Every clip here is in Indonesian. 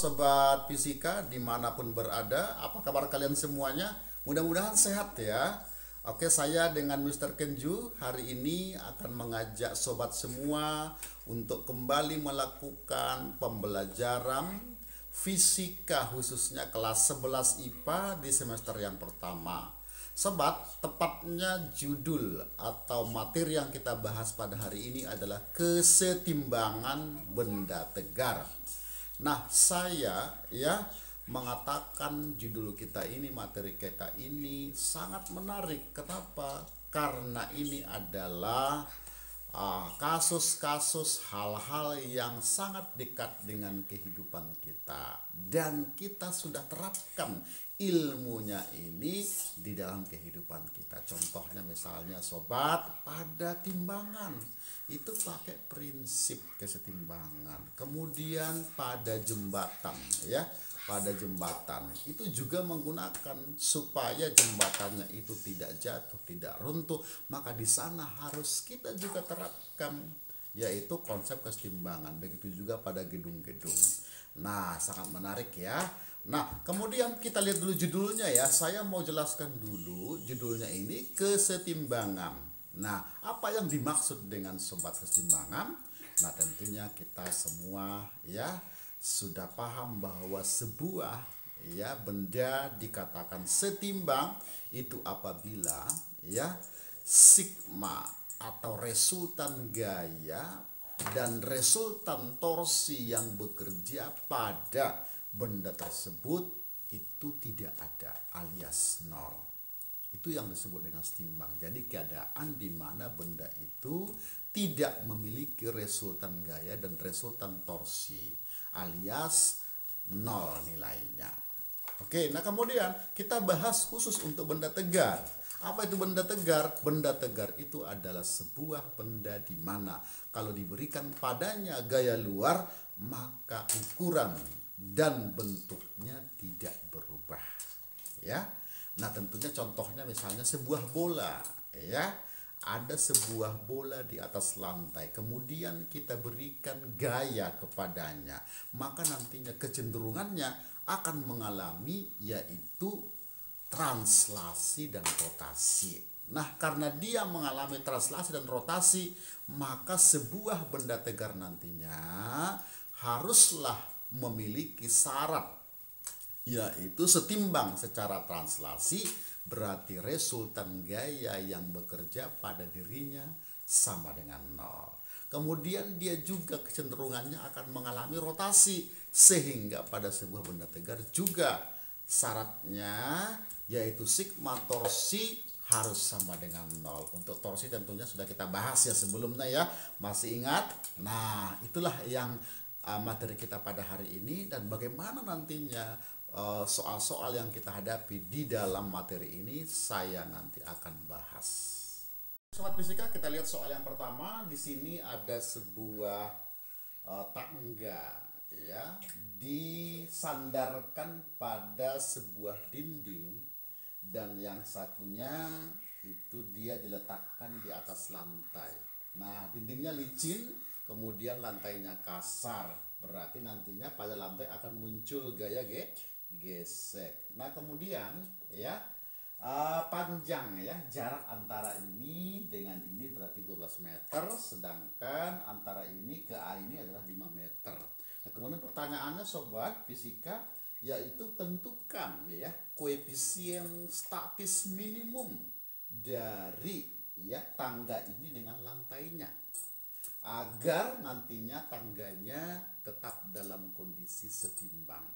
sobat fisika dimanapun berada, apa kabar kalian semuanya? Mudah-mudahan sehat ya. Oke, saya dengan Mr. Kenju hari ini akan mengajak sobat semua untuk kembali melakukan pembelajaran fisika khususnya kelas 11 IPA di semester yang pertama. Sobat, tepatnya judul atau materi yang kita bahas pada hari ini adalah kesetimbangan benda tegar. Nah, saya mengatakan judul kita ini, materi kita ini sangat menarik. Kenapa? Karena ini adalah kasus-kasus hal-hal yang sangat dekat dengan kehidupan kita dan kita sudah terapkan ilmunya ini di dalam kehidupan kita. Contohnya misalnya sobat, pada timbangan itu pakai prinsip kesetimbangan. Kemudian pada jembatan pada jembatan itu juga menggunakan supaya jembatannya itu tidak jatuh, tidak runtuh, maka di sana harus kita juga terapkan yaitu konsep kesetimbangan. Begitu juga pada gedung-gedung. Nah, sangat menarik ya. Nah, kemudian kita lihat dulu judulnya ya. Saya mau jelaskan dulu judulnya ini kesetimbangan. Nah, apa yang dimaksud dengan sobat kesetimbangan? Nah, tentunya kita semua sudah paham bahwa sebuah benda dikatakan setimbang itu apabila sigma atau resultan gaya dan resultan torsi yang bekerja pada benda tersebut itu tidak ada alias nol. Itu yang disebut dengan setimbang. Jadi keadaan di mana benda itu tidak memiliki resultan gaya dan resultan torsi alias nol nilainya. Oke, nah kemudian kita bahas khusus untuk benda tegar. Apa itu benda tegar? Benda tegar itu adalah sebuah benda di mana kalau diberikan padanya gaya luar maka ukuran dan bentuknya tidak berubah. Nah, tentunya contohnya misalnya sebuah bola Ada sebuah bola di atas lantai, kemudian kita berikan gaya kepadanya, maka nantinya kecenderungannya akan mengalami yaitu translasi dan rotasi. Nah, karena dia mengalami translasi dan rotasi, maka sebuah benda tegar nantinya haruslah memiliki syarat yaitu setimbang secara translasi, berarti resultan gaya yang bekerja pada dirinya sama dengan nol. Kemudian dia juga kecenderungannya akan mengalami rotasi, sehingga pada sebuah benda tegar juga syaratnya yaitu sigma torsi harus sama dengan nol. Untuk torsi tentunya sudah kita bahas ya sebelumnya masih ingat? Nah, itulah yang materi kita pada hari ini, dan bagaimana nantinya soal-soal yang kita hadapi di dalam materi ini saya nanti akan bahas. Sobat fisika, kita lihat soal yang pertama. Di sini ada sebuah tangga disandarkan pada sebuah dinding, dan yang satunya itu dia diletakkan di atas lantai. Nah, dindingnya licin, kemudian lantainya kasar, berarti nantinya pada lantai akan muncul gaya gesek. Nah, kemudian panjang jarak antara ini dengan ini berarti 12 meter, sedangkan antara ini ke A ini adalah 5 meter. Nah, kemudian pertanyaannya sobat fisika yaitu tentukan koefisien statis minimum dari tangga ini dengan lantainya agar nantinya tangganya tetap dalam kondisi setimbang.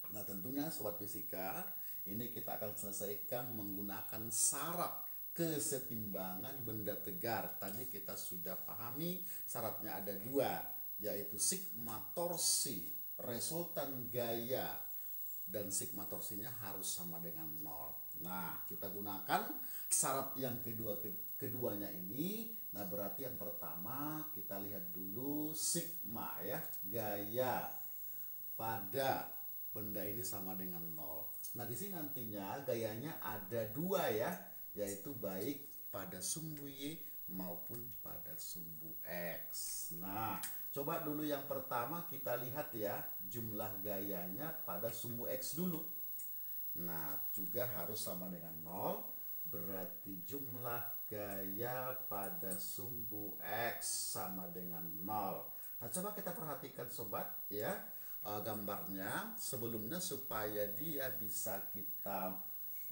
Nah, tentunya sobat fisika ini kita akan selesaikan menggunakan syarat kesetimbangan benda tegar. Tadi kita sudah pahami syaratnya ada dua, yaitu sigma torsi resultan gaya dan sigma torsinya harus sama dengan nol. Nah, kita gunakan syarat yang keduanya ini. Nah, berarti yang pertama kita lihat dulu sigma gaya pada benda ini sama dengan nol. Nah, di sini nantinya gayanya ada dua yaitu baik pada sumbu Y maupun pada sumbu X. Nah, Coba dulu yang pertama kita lihat ya, jumlah gayanya pada sumbu X dulu. Nah, juga harus sama dengan 0, berarti jumlah gaya pada sumbu X sama dengan 0. Nah, coba kita perhatikan sobat ya, gambarnya sebelumnya supaya dia bisa kita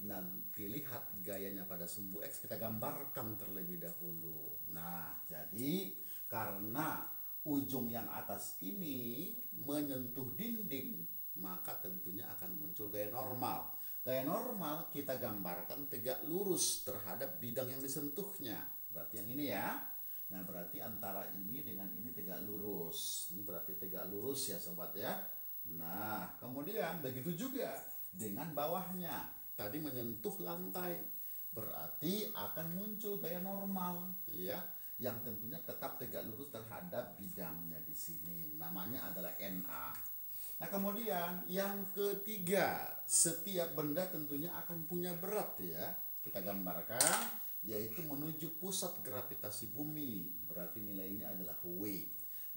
nanti lihat gayanya pada sumbu X, kita gambarkan terlebih dahulu. Nah, jadi karena ujung yang atas ini menyentuh dinding, maka tentunya akan muncul gaya normal. Gaya normal kita gambarkan tegak lurus terhadap bidang yang disentuhnya. Berarti yang ini ya. Nah, berarti antara ini dengan ini tegak lurus. Ini berarti tegak lurus ya sobat ya. Nah, kemudian begitu juga dengan bawahnya. Tadi menyentuh lantai. Berarti akan muncul gaya normal ya, yang tentunya tetap tegak lurus terhadap bidangnya di sini. Namanya adalah NA. Nah, kemudian yang ketiga, setiap benda tentunya akan punya berat ya. Kita gambarkan, yaitu menuju pusat gravitasi bumi. Berarti nilainya adalah W.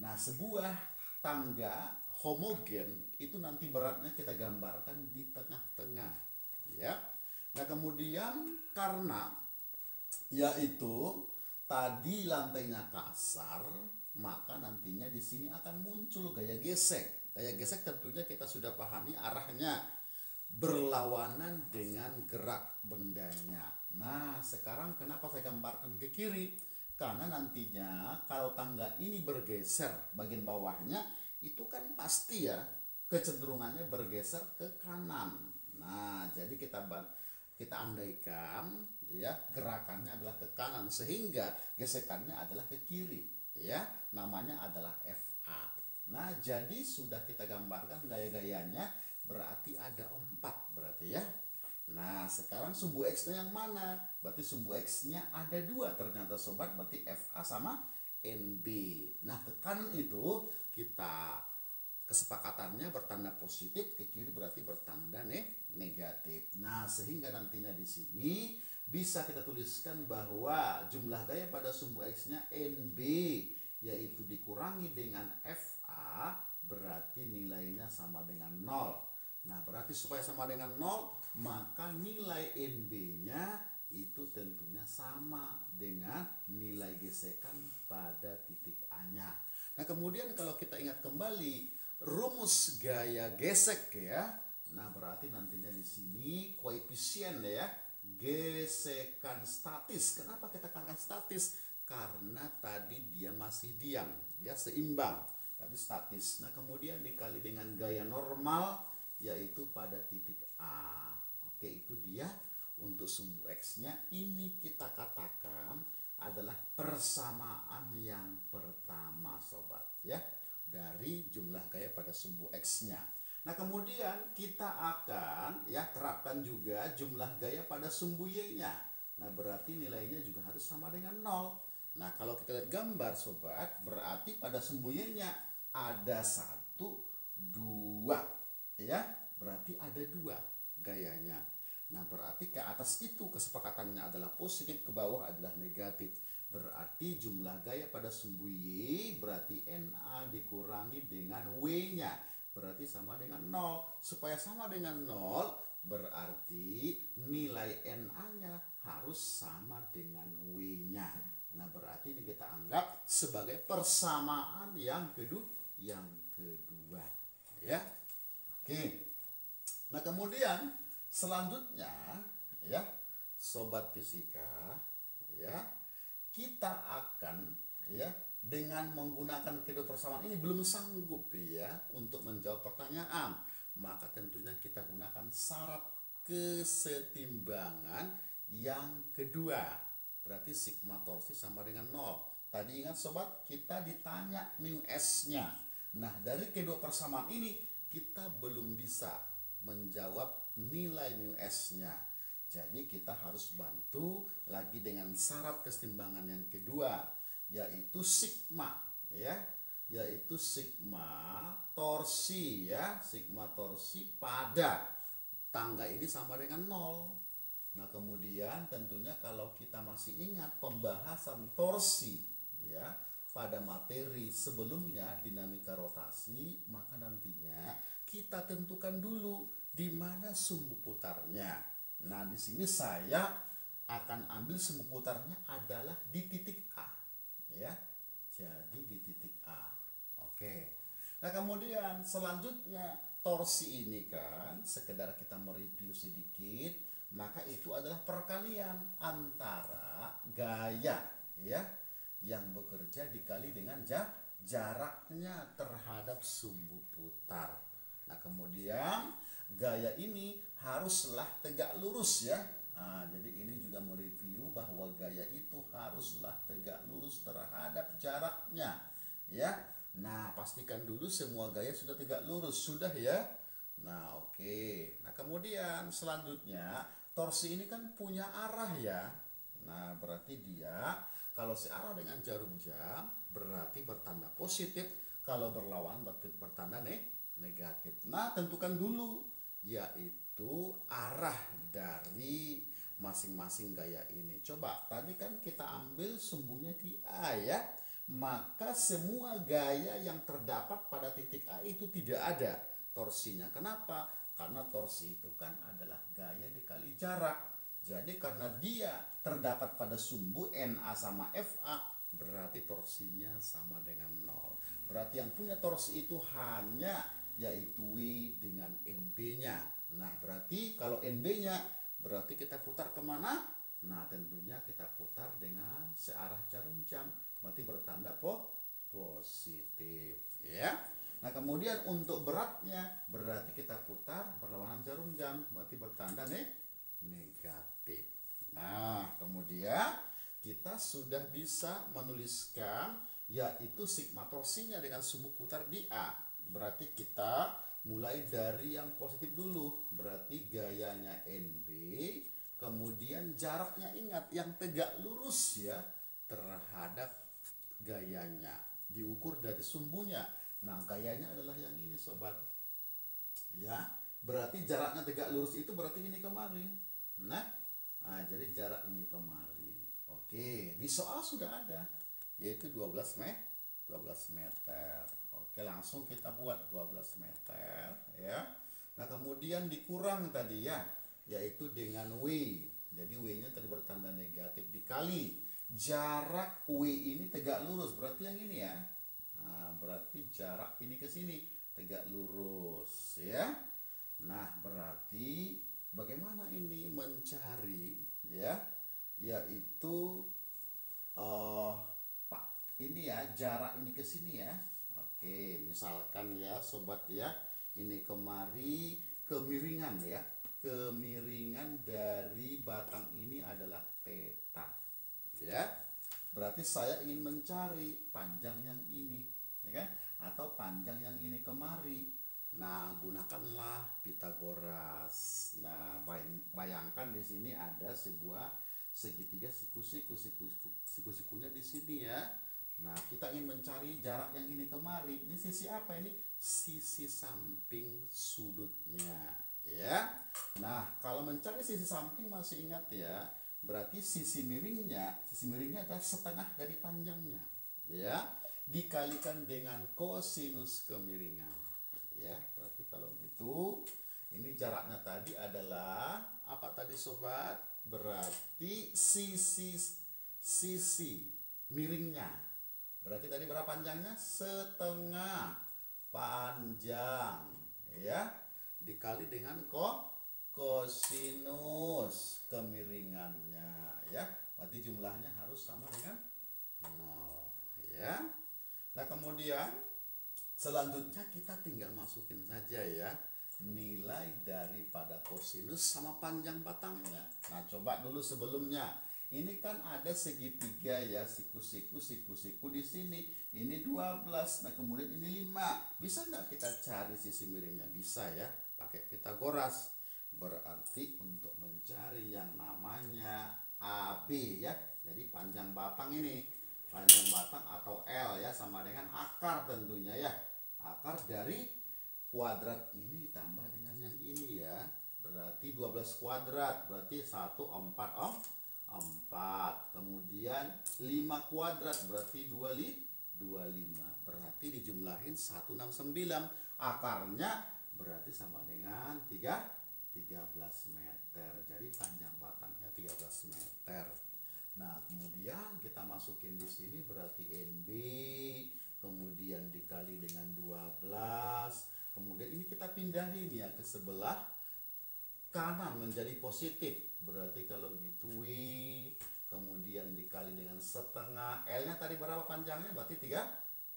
Nah, sebuah tangga homogen itu nanti beratnya kita gambarkan di tengah-tengah ya. Nah, kemudian karena yaitu tadi lantainya kasar, maka nantinya di sini akan muncul gaya gesek. Gaya gesek tentunya kita sudah pahami arahnya berlawanan dengan gerak bendanya. Nah, sekarang kenapa saya gambarkan ke kiri? Karena nantinya kalau tangga ini bergeser bagian bawahnya, itu kan pasti ya kecenderungannya bergeser ke kanan. Nah, jadi kita andaikan ya gerakannya adalah ke kanan, sehingga gesekannya adalah ke kiri ya, namanya adalah FA. Nah, jadi sudah kita gambarkan gaya-gayanya, berarti ada 4 berarti ya. Nah, sekarang sumbu X-nya yang mana? Berarti sumbu X-nya ada 2 ternyata sobat, berarti FA sama NB. Nah, tekanan itu kita kesepakatannya bertanda positif, ke kiri berarti bertanda negatif. Nah, sehingga nantinya di sini bisa kita tuliskan bahwa jumlah gaya pada sumbu X-nya NB, yaitu dikurangi dengan FA, berarti nilainya sama dengan 0. Nah, berarti supaya sama dengan 0, maka nilai NB-nya itu tentunya sama dengan nilai gesekan pada titik A-nya. Nah, kemudian kalau kita ingat kembali rumus gaya gesek ya. Nah, berarti nantinya di sini koefisien ya, gesekan statis. Kenapa kita katakan statis? Karena tadi dia masih diam, ya seimbang, tadi statis. Nah, kemudian dikali dengan gaya normal, yaitu pada titik A. Oke, itu dia untuk sumbu X-nya. Ini kita katakan adalah persamaan yang pertama sobat ya, dari jumlah gaya pada sumbu X-nya. Nah, kemudian kita akan ya terapkan juga jumlah gaya pada sumbu Y-nya. Nah, berarti nilainya juga harus sama dengan 0. Nah, kalau kita lihat gambar sobat, berarti pada sumbu Y-nya ada 1, 2 ya, berarti ada 2 gayanya. Nah, berarti ke atas itu kesepakatannya adalah positif, ke bawah adalah negatif. Berarti jumlah gaya pada sumbu Y berarti NA dikurangi dengan W-nya, berarti sama dengan 0. Supaya sama dengan 0, berarti nilai NA-nya harus sama dengan W-nya. Nah, berarti ini kita anggap sebagai persamaan yang kedua ya. Oke. Nah, kemudian selanjutnya ya sobat fisika ya, kita akan ya dengan menggunakan kedua persamaan ini belum sanggup ya untuk menjawab pertanyaan, maka tentunya kita gunakan syarat kesetimbangan yang kedua. Berarti sigma torsi sama dengan 0. Tadi ingat sobat, kita ditanya mu S-nya. Nah, dari kedua persamaan ini kita belum bisa menjawab nilai mu S-nya. Jadi kita harus bantu lagi dengan syarat kesetimbangan yang kedua, yaitu sigma ya, yaitu sigma torsi ya, sigma torsi pada tangga ini sama dengan 0. Nah, kemudian tentunya kalau kita masih ingat pembahasan torsi ya, pada materi sebelumnya dinamika rotasi, maka nantinya kita tentukan dulu di mana sumbu putarnya. Nah, di sini saya akan ambil sumbu putarnya adalah di titik A, ya. Jadi di titik A. Oke. Nah, kemudian selanjutnya torsi ini kan sekedar kita mereview sedikit, maka itu adalah perkalian antara gaya, ya, yang bekerja dikali dengan jaraknya terhadap sumbu putar. Nah, kemudian gaya ini haruslah tegak lurus, ya. Nah, jadi ini juga mereview bahwa gaya itu haruslah tegak lurus terhadap jaraknya, ya. Nah, pastikan dulu semua gaya sudah tegak lurus, sudah ya. Nah, oke. Nah, kemudian selanjutnya torsi ini kan punya arah, ya. Nah, berarti dia kalau searah dengan jarum jam berarti bertanda positif, kalau berlawan berarti bertanda negatif. Nah, tentukan dulu yaitu arah dari masing-masing gaya ini. Coba tadi kan kita ambil sumbunya di A, ya. Maka semua gaya yang terdapat pada titik A itu tidak ada torsinya. Kenapa? Karena torsi itu kan adalah gaya dikali jarak. Jadi karena dia terdapat pada sumbu NA sama FA, berarti torsinya sama dengan 0. Berarti yang punya torsi itu hanya yaitu W dengan NB-nya. Nah, berarti kalau NB-nya berarti kita putar kemana? Nah, tentunya kita putar dengan searah jarum jam, berarti bertanda positif, ya. Nah, kemudian untuk beratnya berarti kita putar berlawanan jarum jam, berarti bertanda negatif. Nah, kemudian kita sudah bisa menuliskan yaitu sigma torsinya dengan sumbu putar di A. Berarti kita mulai dari yang positif dulu, berarti gayanya NB, kemudian jaraknya ingat yang tegak lurus, ya, terhadap gayanya diukur dari sumbunya. Nah, gayanya adalah yang ini, sobat, ya. Berarti jaraknya tegak lurus itu berarti ini kemari. Nah, jadi jarak ini kemari. Oke, di soal sudah ada yaitu 12 meter. Oke, langsung kita buat 12 meter, ya. Nah, kemudian dikurang tadi, ya, yaitu dengan W. Jadi W-nya tadi bertanda negatif dikali jarak W ini tegak lurus, berarti yang ini, ya. Nah, berarti jarak ini ke sini tegak lurus, ya. Nah, berarti bagaimana ini mencari, ya, yaitu ini, ya, jarak ini ke sini, ya. Oke, misalkan, ya, sobat, ya, ini kemari kemiringan, ya. Kemiringan dari batang ini adalah theta, ya. Berarti saya ingin mencari panjang yang ini, ya kan? Atau panjang yang ini kemari. Nah, gunakanlah Pitagoras. Nah, bayangkan di sini ada sebuah segitiga siku-siku, siku-sikunya di sini, ya. Nah, kita ingin mencari jarak yang ini kemari. Ini sisi apa ini? Sisi samping sudutnya, ya. Nah, kalau mencari sisi samping masih ingat, ya. Berarti sisi miringnya adalah setengah dari panjangnya, ya. Dikalikan dengan kosinus kemiringan, ya. Berarti kalau gitu ini jaraknya tadi adalah apa tadi, sobat? Berarti sisi miringnya. Berarti tadi berapa panjangnya? Setengah panjang, ya. Dikali dengan kosinus kemiringannya, ya. Berarti jumlahnya harus sama dengan 0, ya. Nah, kemudian selanjutnya kita tinggal masukin saja, ya, nilai daripada kosinus sama panjang batangnya. Nah, coba dulu sebelumnya. Ini kan ada segitiga, ya, siku-siku di sini. Ini 12. Nah, kemudian ini 5. Bisa nggak kita cari sisi miringnya? Bisa, ya, pakai Pitagoras. Berarti untuk mencari yang namanya AB, ya. Jadi panjang batang ini, panjang batang atau L, ya, sama dengan akar tentunya, ya. Akar dari kuadrat ini ditambah dengan yang ini, ya. Berarti 12 kuadrat, berarti 14, 4. Kemudian 5 kuadrat berarti 25. 25. Berarti dijumlahin 169. Akarnya berarti sama dengan 13 meter. Jadi panjang batangnya 13 meter. Nah, kemudian kita masukin di sini berarti NB, kemudian dikali dengan 12. Kemudian ini kita pindahin ya ke sebelah kanan menjadi positif. Berarti kalau gitu W, kemudian dikali dengan setengah. L-nya tadi berapa panjangnya? Berarti 13.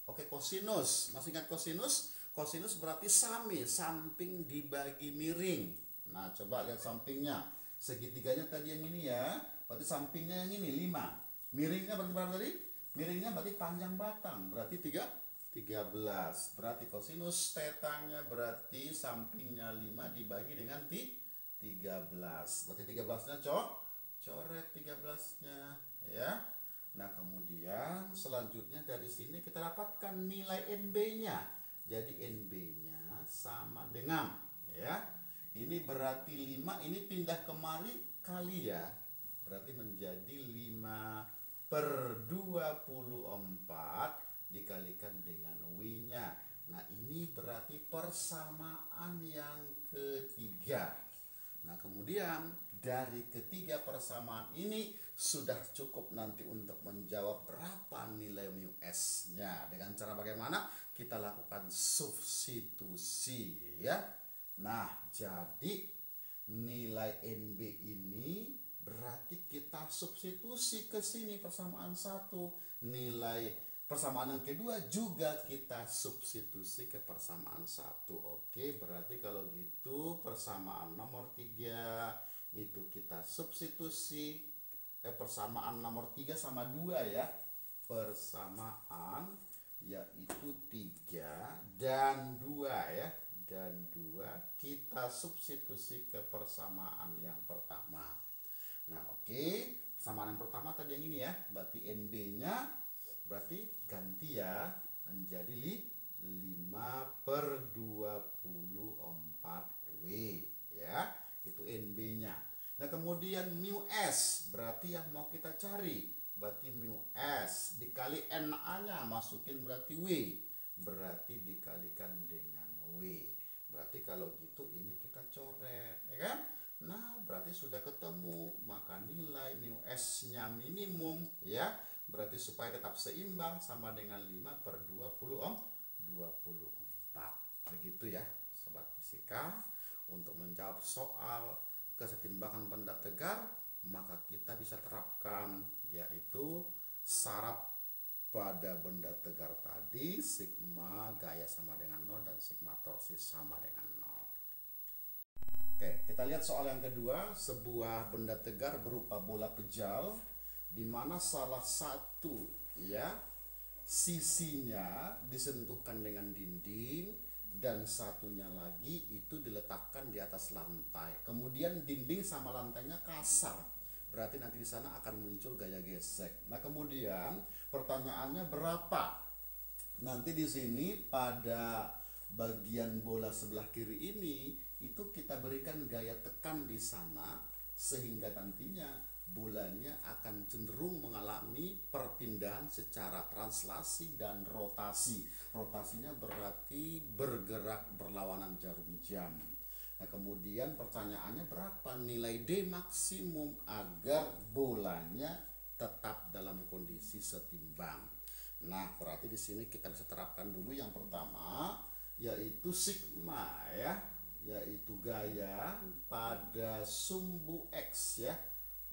Oke, kosinus. Masih ingat kosinus? Kosinus berarti samping dibagi miring. Nah, coba lihat sampingnya. Segitiganya tadi yang ini ya. Berarti sampingnya yang ini 5. Miringnya berarti berapa tadi? Miringnya berarti panjang batang. Berarti 13. Berarti kosinus tetanya berarti sampingnya 5 dibagi dengan 13. Berarti 13-nya coret 13-nya ya. Nah, kemudian selanjutnya dari sini kita dapatkan nilai NB-nya. Jadi NB-nya sama dengan ya. Ini berarti 5, ini pindah kemari kali ya. Berarti menjadi 5/24 dikalikan dengan W-nya. Nah, ini berarti persamaan yang ketiga. Nah, kemudian dari ketiga persamaan ini sudah cukup nanti untuk menjawab berapa nilai mu S-nya. Dengan cara bagaimana? Kita lakukan substitusi ya. Nah, jadi nilai NB ini berarti kita substitusi ke sini persamaan 1. Nilai persamaan yang kedua juga kita substitusi ke persamaan 1. Oke, berarti kalau gitu persamaan nomor 3 itu kita substitusi persamaan nomor 3 sama 2 ya. Persamaan yaitu 3 dan 2 ya. Dan 2 kita substitusi ke persamaan yang pertama. Nah, oke, persamaan yang pertama tadi yang ini ya. Berarti NB-nya berarti ganti ya menjadi 5/24W ya. Itu NB-nya. Nah, kemudian mu S berarti yang mau kita cari. Berarti mu S dikali NA-nya masukin berarti W. Berarti dikalikan dengan W. Berarti kalau gitu ini kita coret ya kan. Nah, berarti sudah ketemu, maka nilai mu S-nya minimum ya. Berarti supaya tetap seimbang sama dengan 5/24. Begitu ya, sobat fisika. Untuk menjawab soal kesetimbangan benda tegar, maka kita bisa terapkan yaitu syarat pada benda tegar tadi, sigma gaya sama dengan 0 dan sigma torsi sama dengan 0. Oke, kita lihat soal yang kedua. Sebuah benda tegar berupa bola pejal di mana salah satu ya sisinya disentuhkan dengan dinding dan satunya lagi itu diletakkan di atas lantai. Kemudian dinding sama lantainya kasar. Berarti nanti di sana akan muncul gaya gesek. Nah, kemudian pertanyaannya berapa? Nanti di sini pada bagian bola sebelah kiri ini itu kita berikan gaya tekan di sana sehingga nantinya bolanya akan cenderung mengalami perpindahan secara translasi dan rotasi. Rotasinya berarti bergerak berlawanan jarum jam. Nah, kemudian pertanyaannya berapa nilai D maksimum agar bolanya tetap dalam kondisi setimbang. Nah, berarti di sini kita bisa terapkan dulu yang pertama yaitu sigma ya, yaitu gaya pada sumbu X ya.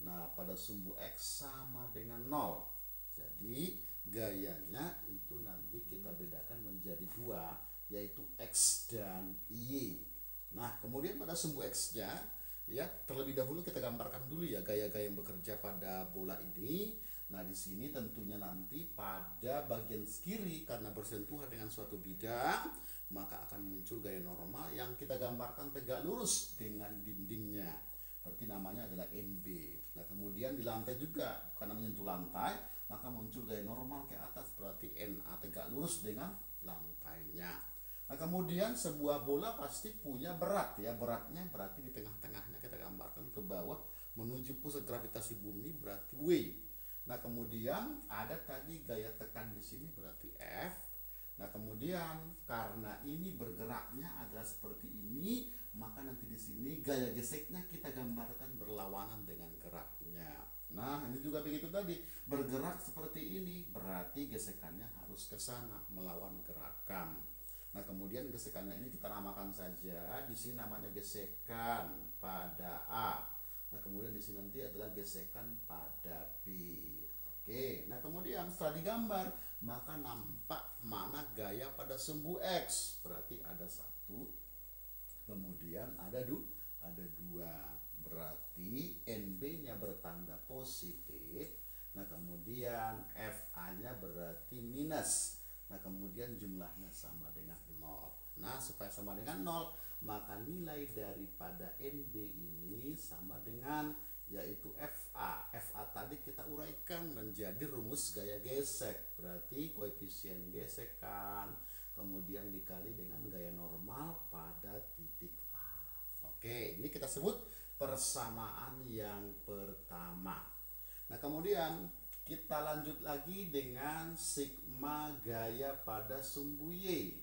Nah, pada sumbu X sama dengan 0. Jadi gayanya itu nanti kita bedakan menjadi 2, yaitu X dan Y. Nah, kemudian pada sumbu X-nya ya, terlebih dahulu kita gambarkan dulu ya gaya-gaya yang bekerja pada bola ini. Nah, di sini tentunya nanti pada bagian kiri karena bersentuhan dengan suatu bidang, maka akan muncul gaya normal yang kita gambarkan tegak lurus dengan dindingnya. Berarti namanya adalah NB. Nah, kemudian di lantai juga karena menyentuh lantai, maka muncul gaya normal ke atas, berarti NA tegak lurus dengan lantainya. Nah, kemudian sebuah bola pasti punya berat ya. Beratnya berarti di tengah-tengahnya kita gambarkan ke bawah menuju pusat gravitasi bumi berarti W. Nah, kemudian ada tadi gaya tekan di sini berarti F. Nah, kemudian karena ini bergeraknya adalah seperti ini, maka nanti di sini gaya geseknya kita gambarkan berlawanan dengan geraknya. Nah, ini juga begitu tadi, bergerak seperti ini, berarti gesekannya harus ke sana melawan gerakan. Nah, kemudian gesekannya ini kita namakan saja, di sini namanya gesekan pada A. Nah, kemudian di sini nanti adalah gesekan pada B. Oke, nah kemudian setelah digambar, maka nampak mana gaya pada sumbu X. Berarti ada satu, kemudian ada dua. Berarti NB-nya bertanda positif. Nah, kemudian FA-nya berarti minus. Nah, kemudian jumlahnya sama dengan 0. Nah, supaya sama dengan 0, maka nilai daripada NB ini sama dengan yaitu FA. FA tadi kita uraikan menjadi rumus gaya gesek. Berarti koefisien gesekan kemudian dikali dengan gaya normal pada titik A. Oke, ini kita sebut persamaan yang pertama. Nah, kemudian kita lanjut lagi dengan sigma gaya pada sumbu Y.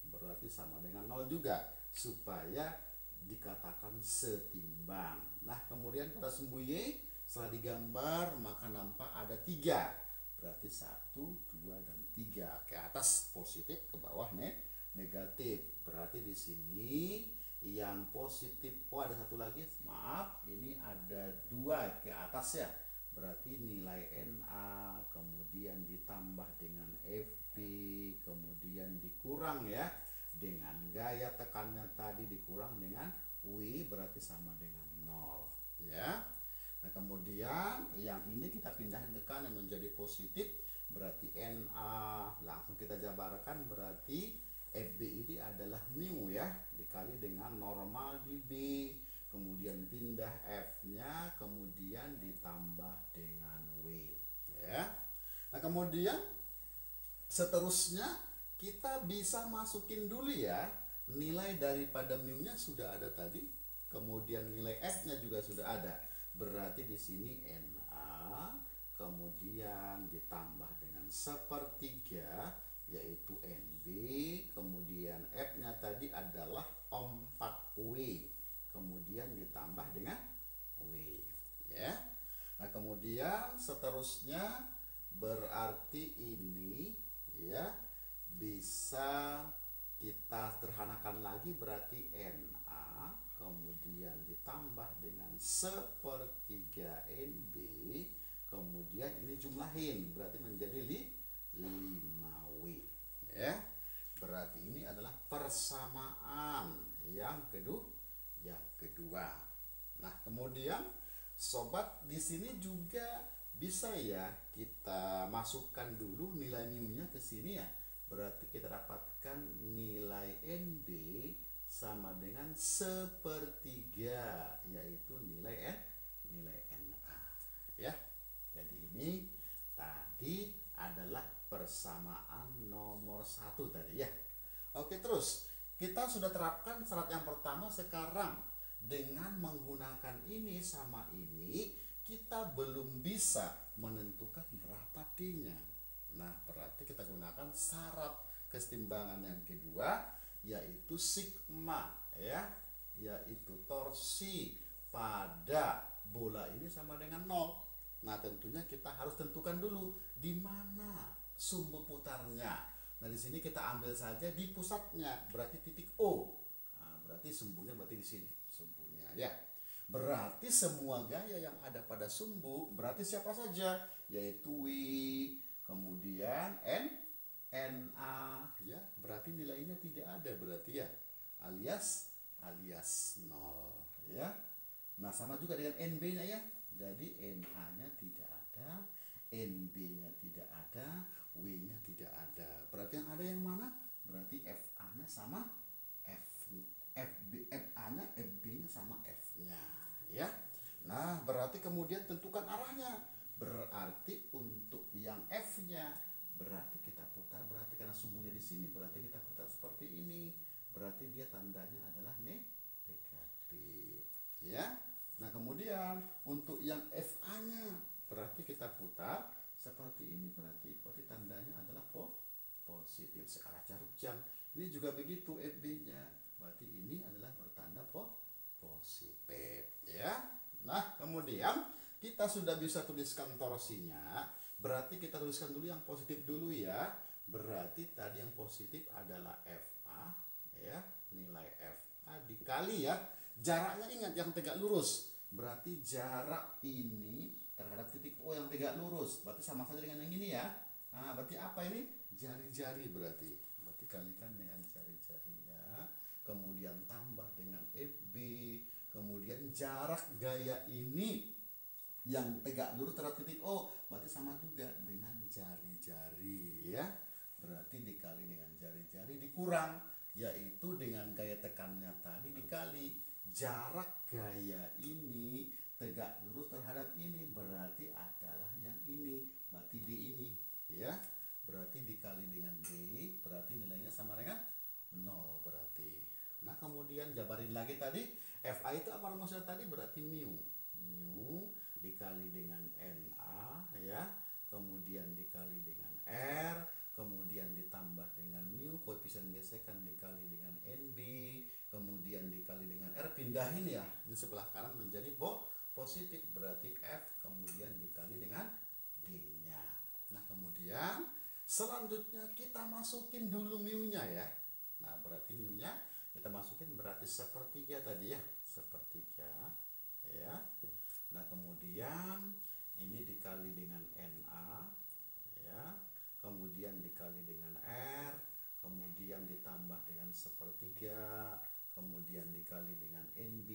Berarti sama dengan 0 juga, supaya dikatakan setimbang. Nah, kemudian pada sumbu Y setelah digambar maka nampak ada 3. Berarti 1, 2, dan 3. Ke atas positif, ke bawah negatif. Berarti di sini yang positif, ada satu lagi, maaf, ini ada 2 ke atas ya. Berarti nilai NA kemudian ditambah dengan FB kemudian dikurang ya dengan gaya tekannya tadi dikurang dengan W, berarti sama dengan 0 ya. Nah, kemudian yang ini kita pindahin ke kanan menjadi positif, berarti NA langsung kita jabarkan, berarti FB ini adalah mu ya, dikali dengan normal di B, kemudian pindah F-nya, kemudian ditambah dengan W ya. Nah, kemudian seterusnya kita bisa masukin dulu ya, nilai daripada mu-nya sudah ada tadi, kemudian nilai F-nya juga sudah ada. Berarti di sini NA kemudian ditambah dengan 1/3 yaitu NB, kemudian F-nya tadi adalah 4W, kemudian ditambah dengan W ya. Nah, kemudian seterusnya berarti ini ya bisa kita sederhanakan lagi, berarti NA kemudian ditambah dengan 1/3 NB, kemudian ini jumlahin berarti menjadi 5W ya. Berarti ini adalah persamaan yang kedua. Nah, kemudian sobat di sini juga bisa ya kita masukkan dulu nilai mu-nya ke sini ya. Berarti kita dapatkan nilai NB sama dengan 1/3 yaitu nilai NA ya. Jadi ini tadi adalah persamaan nomor 1 tadi ya. Oke, terus kita sudah terapkan syarat yang pertama. Sekarang dengan menggunakan ini sama ini kita belum bisa menentukan berapa D-nya. Nah, berarti kita gunakan syarat kesetimbangan yang kedua yaitu sigma ya, yaitu torsi pada bola ini sama dengan 0. Nah, tentunya kita harus tentukan dulu di mana sumbu putarnya. Nah, di sini kita ambil saja di pusatnya, berarti titik O. Nah, berarti sumbunya berarti di sini sumbunya ya. Berarti semua gaya yang ada pada sumbu berarti siapa saja, yaitu W, kemudian NA ya, berarti nilainya tidak ada berarti ya, alias 0 ya. Nah, sama juga dengan NB-nya ya. Jadi NA-nya tidak ada, NB-nya tidak ada, W-nya tidak ada. Berarti yang ada yang mana? Berarti FA-nya sama FA-nya, FB-nya sama F-nya ya. Nah, berarti kemudian tentukan arahnya. Berarti untuk yang F-nya berarti kita putar, berarti karena sumbunya di sini berarti kita putar seperti ini. Berarti dia tandanya adalah negatif ya. Nah, kemudian untuk yang FA-nya berarti kita putar positif. Searah jarum jam ini juga begitu, FB-nya berarti ini adalah bertanda positif ya. Nah kemudian kita sudah bisa tuliskan torsinya, berarti kita tuliskan dulu yang positif dulu ya. Berarti tadi yang positif adalah FA ya, nilai FA dikali ya jaraknya, ingat yang tegak lurus, berarti jarak ini terhadap titik O yang tegak lurus, berarti sama saja dengan yang ini ya. Nah berarti apa ini? Jari-jari, berarti kalikan dengan jari-jarinya, kemudian tambah dengan FB, kemudian jarak gaya ini yang tegak lurus terhadap titik O, berarti sama juga dengan jari-jari ya. Berarti dikali dengan jari-jari dikurang, yaitu dengan gaya tekannya tadi dikali jarak gaya ini tegak lurus terhadap ini, berarti adalah yang ini, berarti D ini ya. Berarti dikali dengan D, berarti nilainya sama dengan 0 berarti. Nah kemudian jabarin lagi tadi, FA itu apa rumusnya tadi? Berarti mu dikali dengan NA ya, kemudian dikali dengan R, kemudian ditambah dengan mu, koefisien gesekan dikali dengan NB, kemudian dikali dengan R, pindahin ya, ini sebelah kanan menjadi positif, berarti F, kemudian dikali dengan D-nya. Nah kemudian selanjutnya kita masukin dulu mu-nya ya. Nah berarti mu-nya kita masukin berarti sepertiga tadi ya, sepertiga ya. Nah kemudian ini dikali dengan NA ya, kemudian dikali dengan R, kemudian ditambah dengan sepertiga, kemudian dikali dengan NB,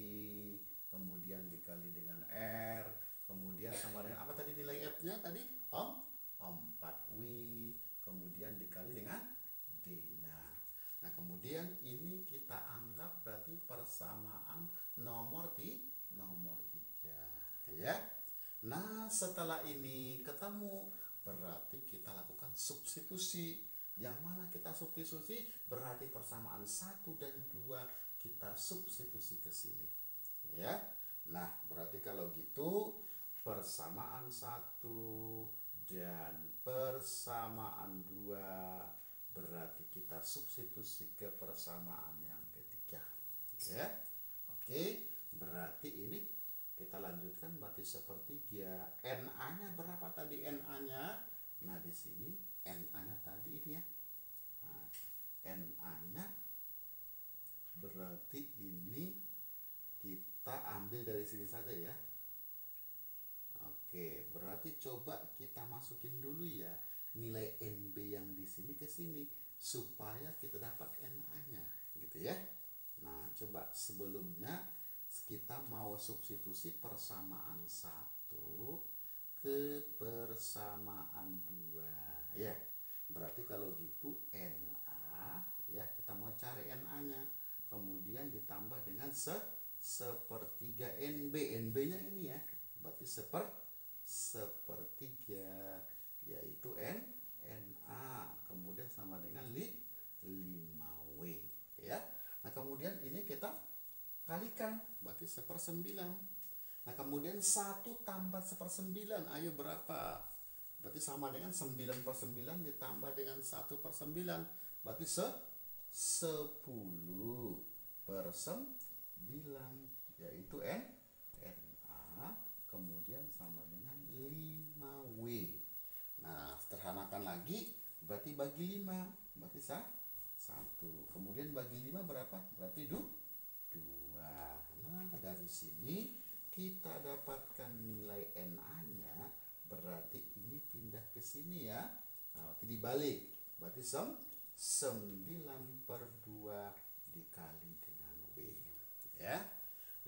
kemudian dikali dengan R, kemudian sama dengan apa tadi nilai F-nya tadi? 4W, kemudian dikali dengan D-nya. Nah kemudian ini kita anggap berarti persamaan nomor 3 ya. Nah setelah ini ketemu, berarti kita lakukan substitusi. Yang mana kita substitusi? Berarti persamaan 1 dan 2 kita substitusi ke sini ya. Nah berarti kalau gitu persamaan 1 dan persamaan 2 berarti kita substitusi ke persamaan yang ketiga ya. Oke, berarti ini kita lanjutkan, berarti sepertiga. NA-nya berapa tadi NA-nya? Nah di sini NA-nya tadi ini ya. Nah, NA-nya berarti ini kita ambil dari sini saja ya. Oke, berarti coba kita masukin dulu ya nilai NB yang di sini ke sini supaya kita dapat NA-nya gitu ya. Nah, coba sebelumnya kita mau substitusi persamaan 1 ke persamaan 2 ya. Berarti kalau gitu NA ya, kita mau cari NA-nya. Kemudian ditambah dengan sepertiga NB. NB-nya ini ya. Berarti sepertiga yaitu NA, kemudian sama dengan 5W ya. Nah kemudian ini kita kalikan, berarti 1/9. Nah kemudian 1 tambah 1/9, ayo berapa? Berarti sama dengan 9/9 ditambah dengan 1/9, berarti 10/9, yaitu NA, kemudian sama dengan 5W. Nah sederhanakan lagi, berarti bagi 5 berarti 1, kemudian bagi 5 berapa? Berarti 2. Nah dari sini kita dapatkan nilai NA-nya, berarti ini pindah ke sini ya. Nah, berarti dibalik, berarti 9/2 dikali dengan W ya.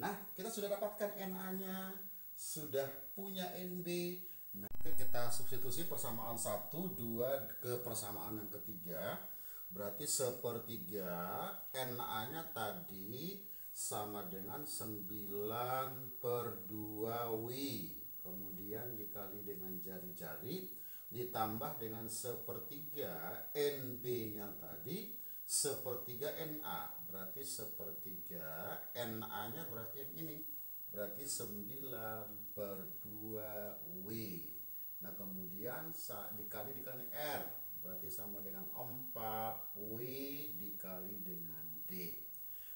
Nah kita sudah dapatkan NA-nya, sudah punya NB. Nah kita substitusi persamaan 1, 2 ke persamaan yang ketiga, berarti sepertiga NA-nya tadi sama dengan 9/2W, kemudian dikali dengan jari-jari ditambah dengan sepertiga NB-nya tadi, sepertiga NA, berarti sepertiga NA-nya berarti yang ini, berarti 9/2W. Nah kemudian dikali R, berarti sama dengan 4 W dikali dengan D.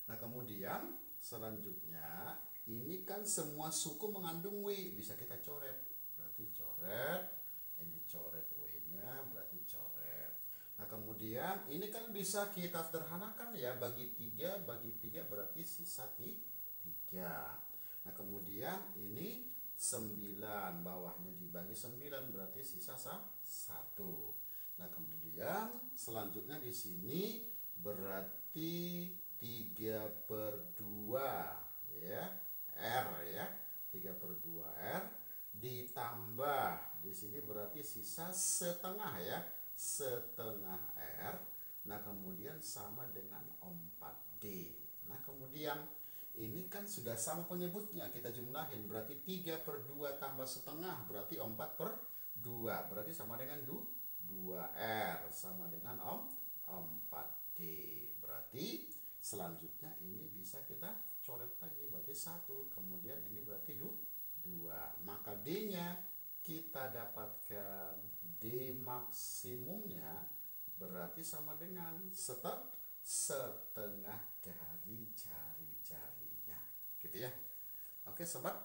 Nah kemudian selanjutnya ini kan semua suku mengandung W, bisa kita coret. Berarti coret, ini coret W-nya, berarti coret. Nah kemudian ini kan bisa kita sederhanakan ya, bagi 3 berarti sisa 3. Nah kemudian ini 9, bawahnya dibagi 9 berarti sisa 1. Nah kemudian selanjutnya di sini berarti 3/2 ya, R ya, 3/2 R ditambah di sini berarti sisa setengah ya, setengah R. Nah kemudian sama dengan 4D. Nah kemudian ini kan sudah sama penyebutnya, kita jumlahin berarti 3/2 tambah setengah berarti 4/2 berarti sama dengan 2R sama dengan 4D. Berarti selanjutnya ini bisa kita coret lagi, berarti 1, kemudian ini berarti 2. Maka D-nya kita dapatkan D maksimumnya berarti sama dengan setengah dari jari-jarinya, gitu ya. Oke sobat,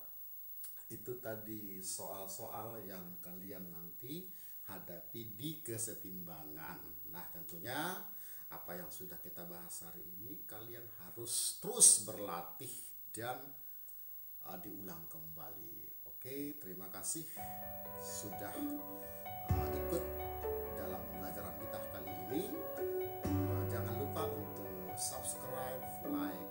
itu tadi soal-soal yang kalian nanti hadapi di kesetimbangan. Nah tentunya apa yang sudah kita bahas hari ini kalian harus terus berlatih dan diulang kembali. Oke, terima kasih sudah ikut dalam pembelajaran kita kali ini. Jangan lupa untuk subscribe, like,